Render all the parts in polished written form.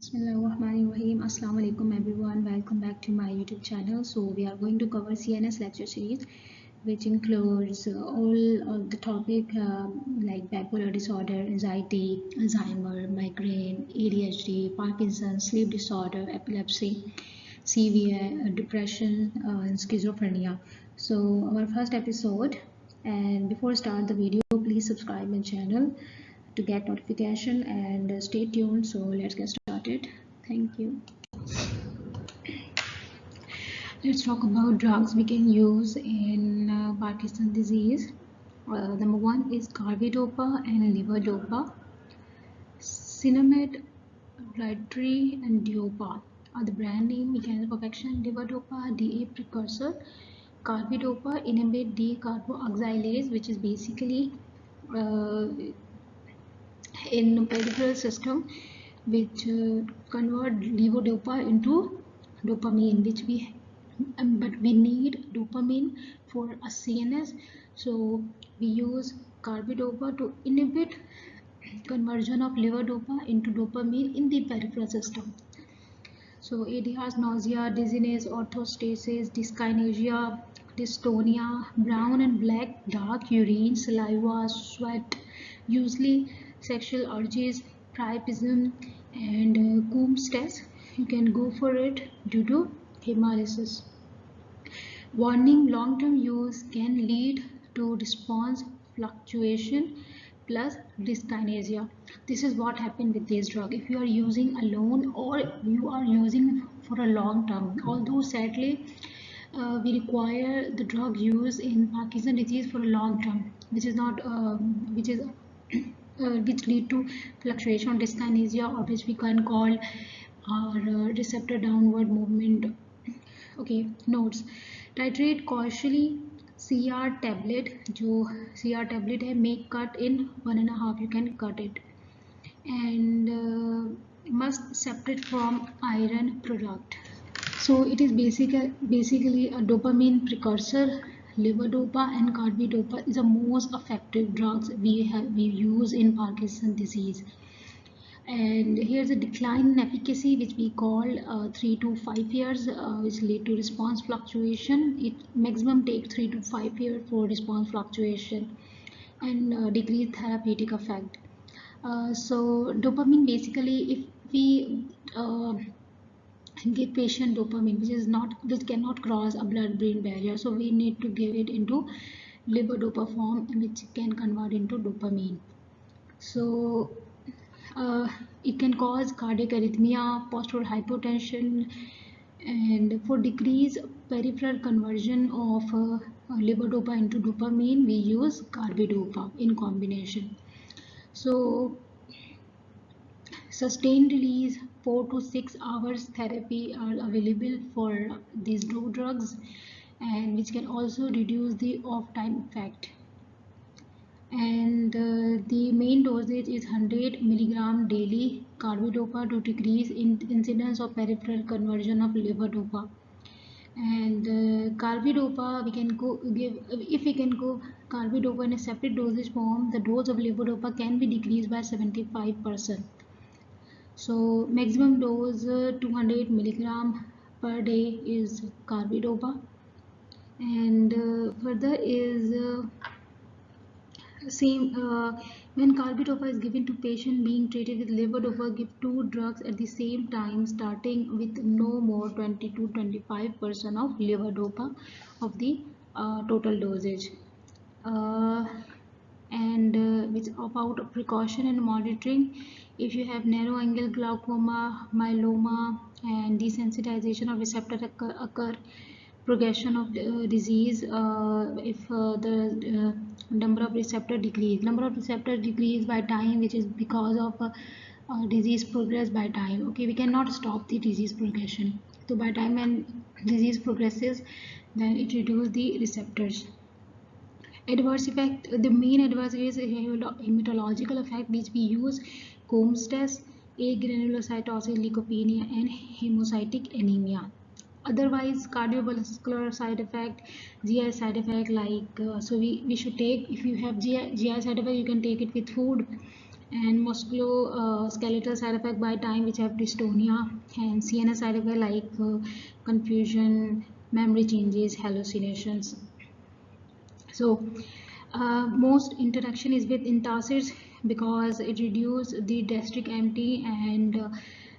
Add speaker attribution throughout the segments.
Speaker 1: Bismillahirrahmanirrahim. Assalamu alaikum everyone. Welcome back to my YouTube channel. So we are going to cover CNS lecture series, which includes all of the topic like bipolar disorder, anxiety, Alzheimer, migraine, ADHD, Parkinson, sleep disorder, epilepsy, severe depression, and schizophrenia. So our first episode. And before start the video, please subscribe my channel to get notification and stay tuned. So let's get started. Thank you. Let's talk about drugs we can use in Parkinson's disease. Number one is carbidopa and levodopa. Cinnamate, Rytary, and Diopa are the brand name, mechanism of action. Levodopa, DA precursor. Carbidopa inhibit D-carboxylase, which is basically in peripheral system, which convert levodopa into dopamine, which but we need dopamine for a CNS, so we use carbidopa to inhibit conversion of levodopa into dopamine in the peripheral system. So it has nausea, dizziness, orthostasis, dyskinesia, dystonia, brown and black, dark urine, saliva, sweat, usually sexual urges, priapism, and Coombs test. You can go for it due to hemolysis. Warning: long-term use can lead to response fluctuation plus dyskinesia. This is what happened with this drug. If you are using alone or you are using for a long term, although sadly we require the drug use in Parkinson's disease for a long term, which is not which lead to fluctuation or dyskinesia, or which we can call our receptor downward movement. Okay, notes: titrate cautiously. CR tablet, जो CR tablet है, make cut in 1.5, you can cut it, and must separate from iron product. So it is basically a dopamine precursor. Levodopa and carbidopa is the most effective drugs we use in Parkinson's disease. And here's a decline in efficacy, which we call 3 to 5 years, which lead to response fluctuation. It maximum takes 3 to 5 years for response fluctuation and decreased therapeutic effect. So dopamine, basically, if we give patient dopamine, which cannot cross a blood-brain barrier, so we need to give it into levodopa form, which can convert into dopamine. So it can cause cardiac arrhythmia, postural hypotension, and for decrease peripheral conversion of levodopa into dopamine, we use carbidopa in combination. So sustained release 4 to 6 hours therapy are available for these two drugs, and which can also reduce the off-time effect. And the main dosage is 100 milligram daily carbidopa to decrease incidence of peripheral conversion of levodopa. And carbidopa, we can give, if we can go carbidopa in a separate dosage form, the dose of levodopa can be decreased by 75%. So maximum dose 200 milligram per day is carbidopa, and further is when carbidopa is given to patient being treated with levodopa, give two drugs at the same time, starting with no more 20 to 25% of levodopa of the total dosage. And which about precaution and monitoring: if you have narrow angle glaucoma, myeloma, and desensitization of receptor occur, progression of the disease, if the number of receptor decrease by time, which is because of disease progress by time. Okay, we cannot stop the disease progression, so by time when disease progresses, then it reduces the receptors. Adverse effect: the main adverse is hematological effect, which we use Coombs test, agranulocytosis, leukopenia, and hemocytic anemia. Otherwise, cardiovascular side effect, GI side effect, like so we should take, if you have GI side effect, you can take it with food, and musculoskeletal side effect by time, which have dystonia, and CNS side effect like confusion, memory changes, hallucinations. So most interaction is with antacids because it reduces the gastric empty, and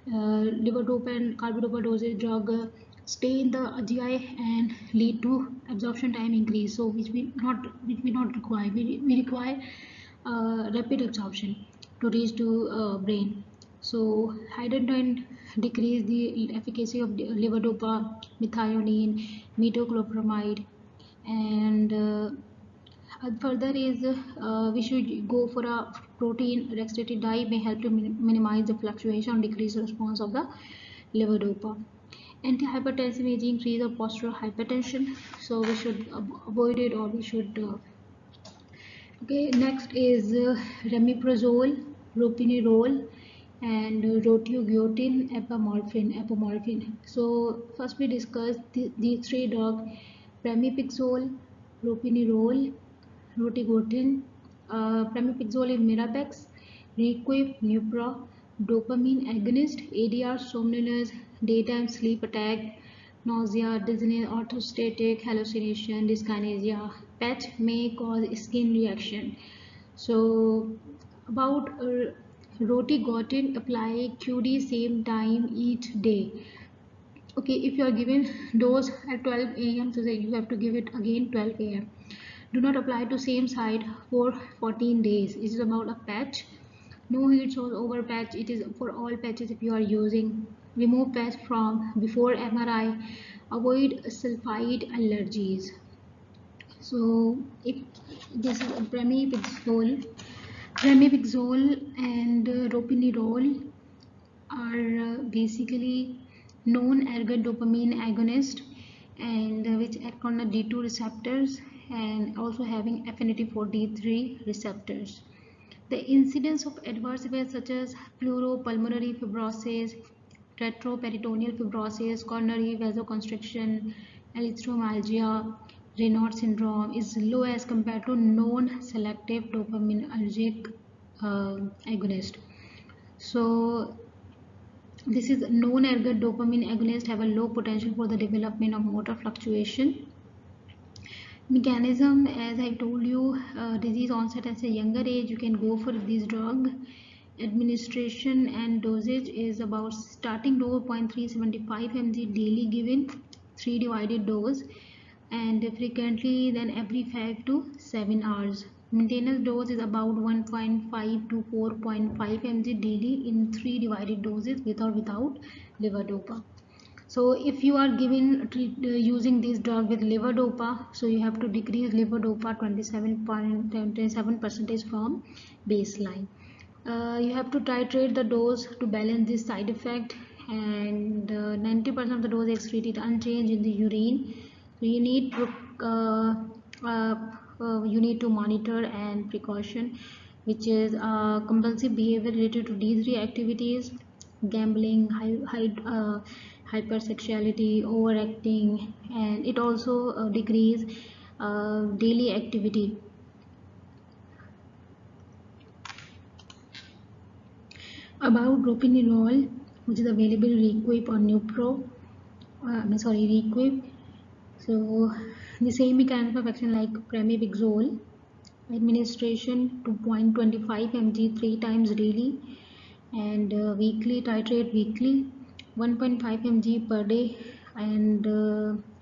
Speaker 1: levodopa and carbidopa dosage drug stay in the GI and lead to absorption time increase. So which we not require. We require rapid absorption to reach to brain. So hydrogen decrease the efficacy of the levodopa, methionine, metoclopramide, and further is we should go for a protein restricted diet may help to minimize the fluctuation or decrease the response of the levodopa. Antihypertensive may increase or postural hypertension, so we should avoid it, or we should okay. Next is ramiprazole, ropinirole, and rotigotine, apomorphine. So first we discuss these three drugs: pramipixole, ropinirole, rotigotine. Pramipixole is Mirapex, Requip, Nupra, dopamine agonist, ADR, somnolence, daytime sleep attack, nausea, dizziness, orthostatic hallucination, dyskinesia. Patch may cause skin reaction. So about rotigotine, apply QD same time each day. Okay, if you are given dose at 12 a.m. so you have to give it again 12 a.m. Do not apply to same site for 14 days. It is about a patch. No heat source over patch. It is for all patches if you are using. Remove patch from before MRI. Avoid sulfide allergies. So if this is pramipixole and ropinirole are basically non-ergot dopamine agonist, and which act on the D2 receptors and also having affinity for D3 receptors. The incidence of adverse events such as pleuropulmonary fibrosis, retroperitoneal fibrosis, coronary vasoconstriction, erythromelalgia, Raynaud syndrome is low as compared to non-selective dopaminergic agonist. So this is non-ergot dopamine agonist have a low potential for the development of motor fluctuation. Mechanism, as I told you, disease onset at a younger age, you can go for this drug. Administration and dosage is about starting dose 0.375 mg daily given, 3 divided dose, and frequently then every 5 to 7 hours. Maintenance dose is about 1.5 to 4.5 mg daily in 3 divided doses with or without levodopa. So if you are using this drug with levodopa, so you have to decrease levodopa 27% from baseline. You have to titrate the dose to balance this side effect, and 90% of the dose is excreted unchanged in the urine. So you need to monitor and precaution, which is compulsive behavior related to D3 activities, gambling, hypersexuality, overacting, and it also decrease daily activity. About ropinirole, which is available Requip or Nupro, Requip. So the same mechanism of action like pramipixole, administration to 0.25 mg 3 times daily, and weekly, titrate weekly, 1.5 mg per day, and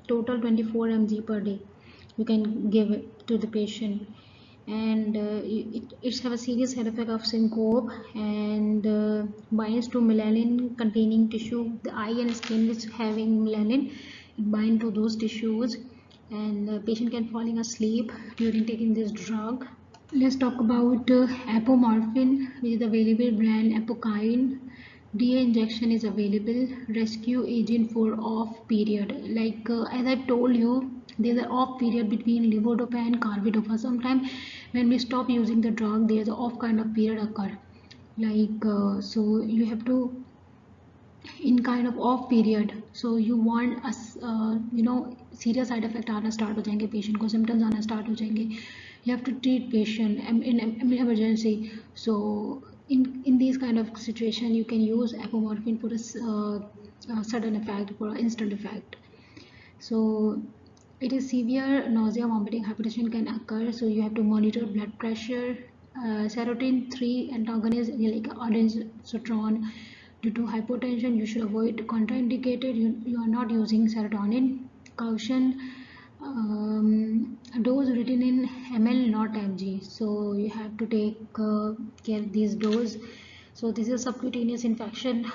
Speaker 1: total 24 mg per day you can give it to the patient. And it have a serious side effect of syncope, and binds to melanin containing tissue. The eye and skin which having melanin, it bind to those tissues, and the patient can falling asleep during taking this drug. Let's talk about apomorphine, which is available brand Apocaine. DA injection is available, rescue agent for off period. Like as I told you, there's an off period between levodopa and carbidopa. Sometimes when we stop using the drug, there's an off kind of period occur. Like so you have to in kind of off period, so you want us serious side effect आना start हो जाएंगे, patient को symptoms आना start हो जाएंगे, you have to treat patient in emergency. So in these kind of situation, you can use apomorphine for a sudden effect, for an instant effect. So it is severe nausea, vomiting, hypertension can occur, so you have to monitor blood pressure. Serotonin 3 antagonist like ondansetron, due to hypotension you should avoid, contraindicated, you are not using serotonin. Caution, dose written in ml not mg, so you have to take care these dose. So this is subcutaneous infection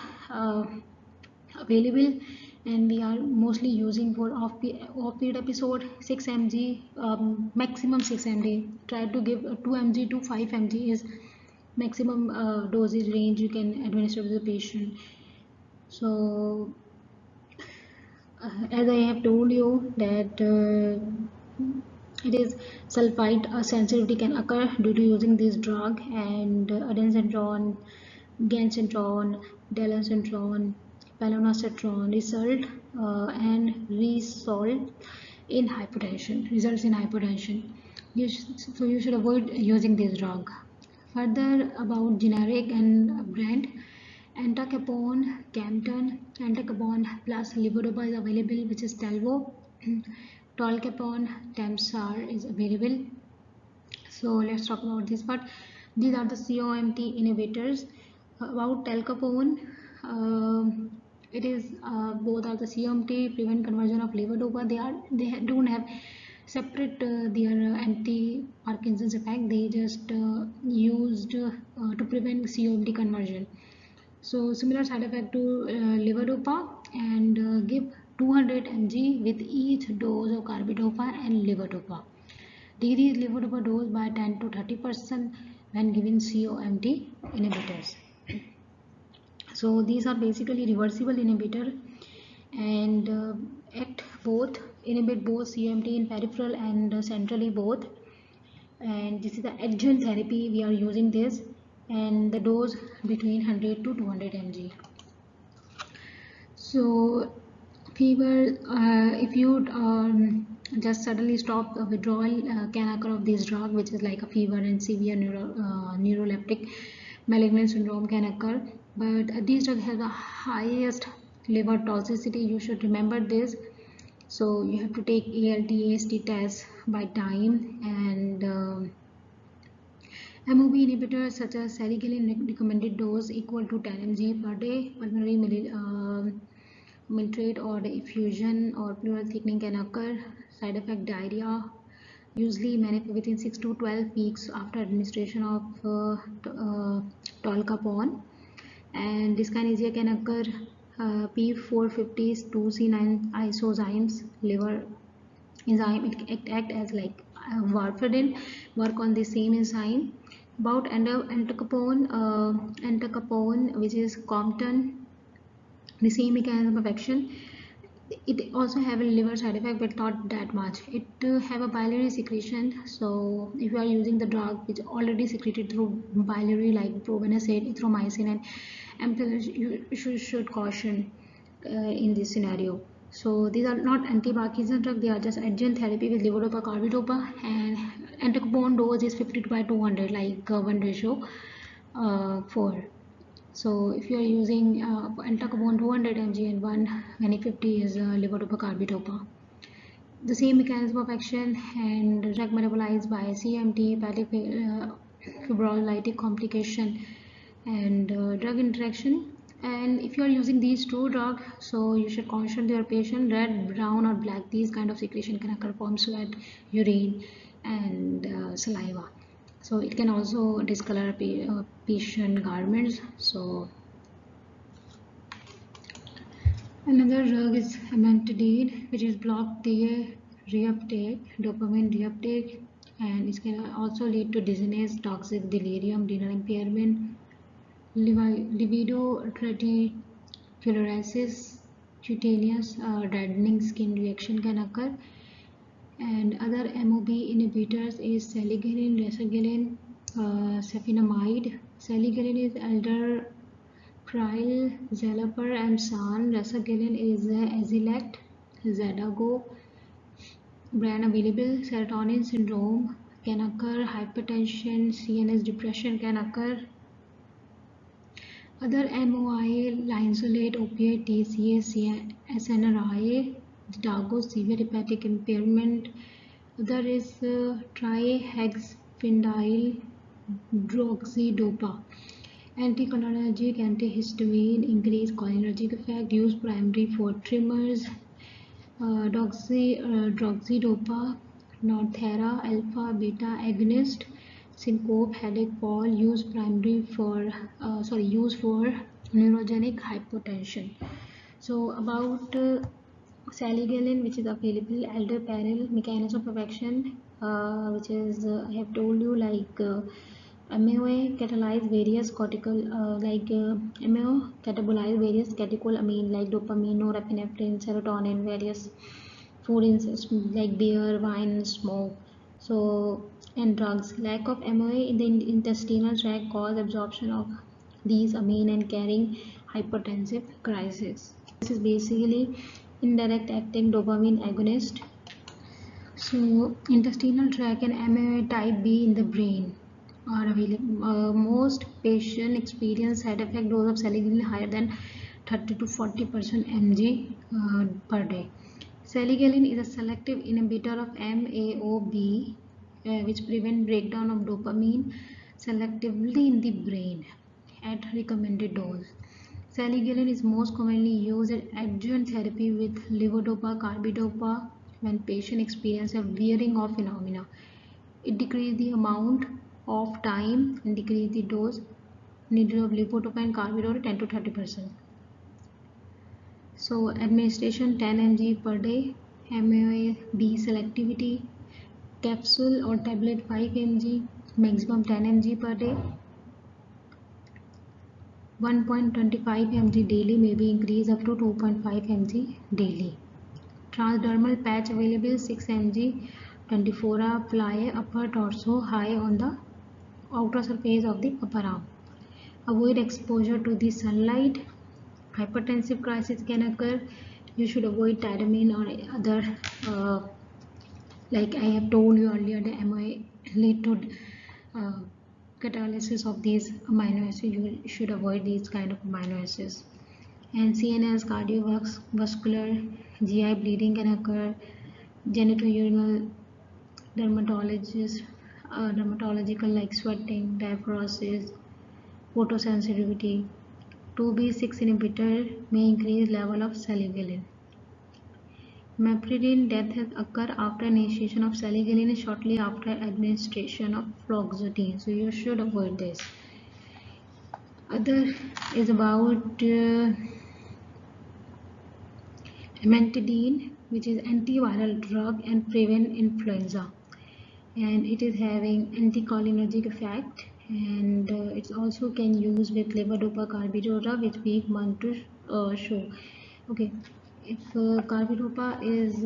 Speaker 1: available, and we are mostly using for off-period episode 6 mg, maximum 6 mg. Try to give 2 mg to 5 mg is maximum dosage range you can administer to the patient. So as I have told you that it is sulfite sensitivity can occur due to using this drug, and adenosine, gancentron, dalancentron, palonosetron result and result in hypertension, results in hypertension. So you should avoid using this drug. Further about generic and brand, entacapone, Campton, entacapone plus levodopa is available, which is Talvo. Tolcapone, Temsar is available. So let's talk about this part. These are the COMT inhibitors. About talcapone, it is both are the COMT prevent conversion of levodopa. They don't have separate their anti Parkinson's effect. They just used to prevent COMT conversion. So similar side effect to levodopa, and give 200 mg with each dose of carbidopa and levodopa. Decrease levodopa dose by 10 to 30% when given COMT inhibitors. So these are basically reversible inhibitor, and inhibit both COMT in peripheral and centrally both. And this is the adjunct therapy we are using this, and the dose between 100 to 200 mg. So fever, if you just suddenly stop withdrawal can occur of this drug, which is like a fever, and severe neuroleptic malignant syndrome can occur. But this drug has the highest liver toxicity, you should remember this. So you have to take ALT, AST test by time, and MOB inhibitors such as sertraline recommended dose equal to 10 mg per day. Pulmonary miltrate or the effusion or pleural thickening can occur. Side effect diarrhea usually manifest within 6 to 12 weeks after administration of tolcapone, and dyskinesia can occur. P450s 2C9 isozymes liver enzyme, it act as like warfarin, work on the same enzyme. About entacapone, which is Compton, the same mechanism of action. It also have a liver side effect, but not that much. It have a biliary secretion, so if you are using the drug which already secreted through biliary like probenecid, erythromycin, and ampicillin, you should caution in this scenario. So these are not anti-Parkinson drug, they are just adjunct therapy with levodopa, carbidopa, and entacapone dose is 50 by 200, like 1:4. So if you are using entacapone 200 mg and 1:50 is levodopa, carbidopa. The same mechanism of action, and drug metabolized by CMT, fibrinolytic complication, and drug interaction. And if you are using these two drugs, so you should caution your patient. Red, brown, or black, these kind of secretion can occur from sweat, urine, and saliva. So it can also discolor patient garments. So another drug is amantadine, which is block the reuptake, dopamine reuptake, and it can also lead to dizziness, toxic delirium, renal impairment, libido, reticulosis, cutaneous reddening skin reaction can occur. And other MOB inhibitors is salicylic, resagirin, sulfonamide. Salicylic is aldehyde, zaleper, and san. Resagirin is Azilect, Zadago. Brand available. Serotonin syndrome can occur. Hypertension, CNS depression can occur. Other MOI, linezolate, opiate, TCA, SNRI, Dago, severe hepatic impairment. Other is trihexyphenidyl droxidopa. Anticholinergic, antihistamine, increased cholinergic effect, used primarily for tremors. Droxidopa, Northera, alpha beta agonist, syncope, headache, fall, used for neurogenic hypotension. So about salicylic, which is available, elderperil, mechanism of action, which is I have told you, like MAO catalyze various MAO catabolize various catecholamine like dopamine, norepinephrine, serotonin, various food like beer, wine, smoke. So and drugs. Lack of MAO in the intestinal tract cause absorption of these amine and carrying hypertensive crisis. This is basically indirect acting dopamine agonist. So intestinal tract and MAO type B in the brain are available. Most patients experience side effect dose of salicylic higher than 30 to 40% mg per day. Salicylic is a selective inhibitor of MAO-B, which prevent breakdown of dopamine selectively in the brain at recommended dose. Salicylic is most commonly used as adjuvant therapy with levodopa, carbidopa when patient experience a wearing off phenomena. It decreases the amount of time and decrease the dose needed of levodopa and carbidopa 10 to 30%. So administration 10 mg per day, MAO-B selectivity, capsule or tablet 5 mg, maximum 10 mg per day. 1.25 mg daily may be increased up to 2.5 mg daily. Transdermal patch available 6 mg, 24 hour, apply upper torso high on the outer surface of the upper arm. Avoid exposure to the sunlight. Hypertensive crisis can occur. You should avoid tiramine or other like I have told you earlier, the MOA lead to catalysis of these amino acids. You should avoid these kind of amino acids. And CNS, cardiovascular, GI bleeding can occur. Genitourinary dermatological like sweating, diaphoresis, photosensitivity. 2B6 inhibitor may increase level of salicylic. Mepridine death has occurred after initiation of salicylic shortly after administration of fluoxetine. So you should avoid this. Other is about amantadine, which is antiviral drug and prevent influenza, and it is having anticholinergic effect, and it also can use with levodopa carbidopa, which we want to show. Okay, if carbidopa is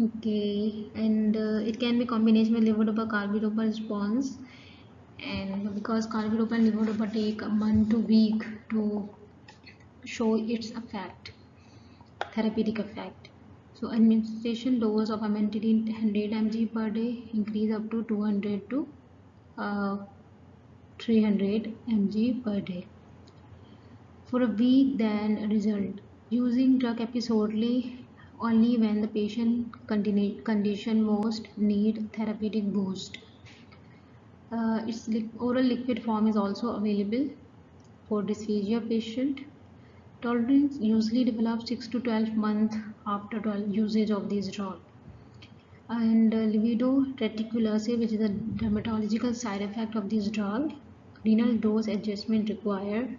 Speaker 1: okay, and it can be combination with levodopa carbidopa response, and because carbidopa and levodopa take a month to week to show its effect, therapeutic effect. So administration dose of amantadine 100 mg per day, increase up to 200 to 300 mg per day for a week. Then result: using drug episodically only when the patient condition most need therapeutic boost. Its oral liquid form is also available for dysphagia patient. Tolerance usually develops 6 to 12 months after usage of this drug. And libido reticulosis, which is a dermatological side effect of this drug. Renal dose adjustment required.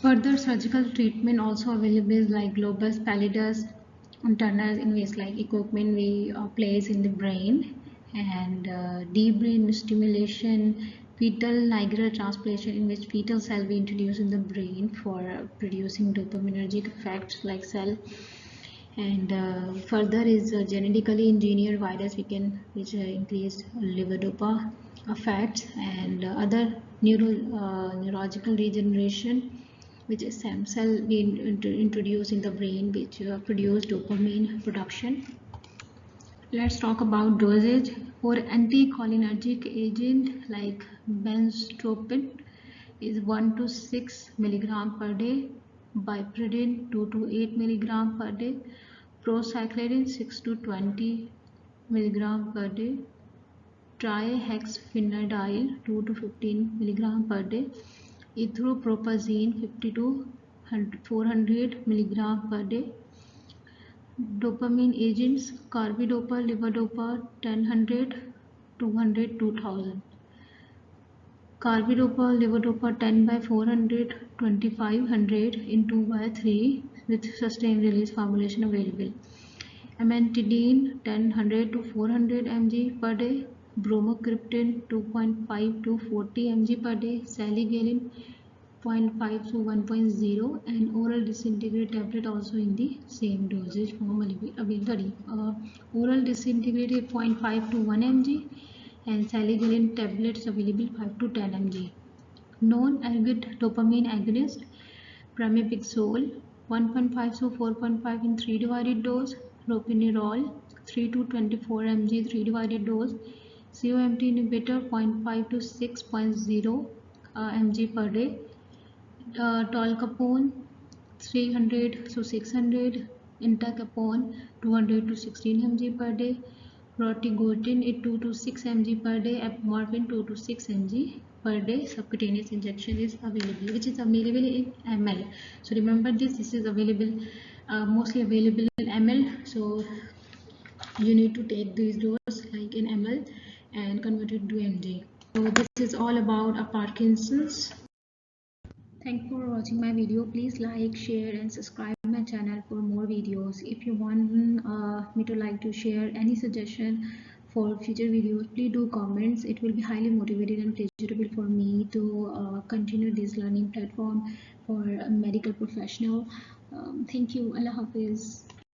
Speaker 1: Further surgical treatment also available like globus pallidus, internal invasive like equipment we place in the brain, and deep brain stimulation, fetal nigral transplantation, in which fetal cell be introduced in the brain for producing dopaminergic effects like cell. And further is genetically engineered virus which increase levodopa effects, and other neurological regeneration, which is stem cell being introduced in the brain, which produce dopamine production. Let's talk about dosage for anticholinergic agent like benztropine. is 1 to 6 milligram per day, Bipredin 2 to 8 milligram per day, procyclidine 6 to 20 milligram per day, trihexyphenidyl 2 to 15 milligram per day, ethropropazine 50 to 400 milligram per day. Dopamine agents, carbidopa, levodopa 1000, 200, 2000. Carbidopa, levodopa 10 by 400, 2500 in 2 by 3 with sustained release formulation available. Amantadine 1000 to 400 mg per day. Bromocriptine 2.5 to 40 mg per day. Salicylic 0.5 to 1.0 and oral disintegrate tablet also in the same dosage form available. Oral disintegrate 0.5 to 1 mg and salicylic tablets available 5 to 10 mg. Non-ergot dopamine agonist pramipixole 1.5 to 4.5 in 3 divided dose. Propinerol 3 to 24 mg 3 divided dose. COMT inhibitor 0.5 to 6.0 mg per day. Tolcapone 300 to 600, entacapone 200 to 16 mg per day, rotigotine 2 to 6 mg per day, apomorphine 2 to 6 mg per day. Subcutaneous injection is available, which is available in ml. So remember this is available, mostly available in ml. So you need to take these doses like in ml and convert it to mg. So this is all about a Parkinson's. Thank you for watching my video. Please like, share and subscribe my channel for more videos. If you want me to like to share any suggestion for future videos, please do comments. It will be highly motivated and pleasurable for me to continue this learning platform for a medical professional. Thank you. Allah Hafiz.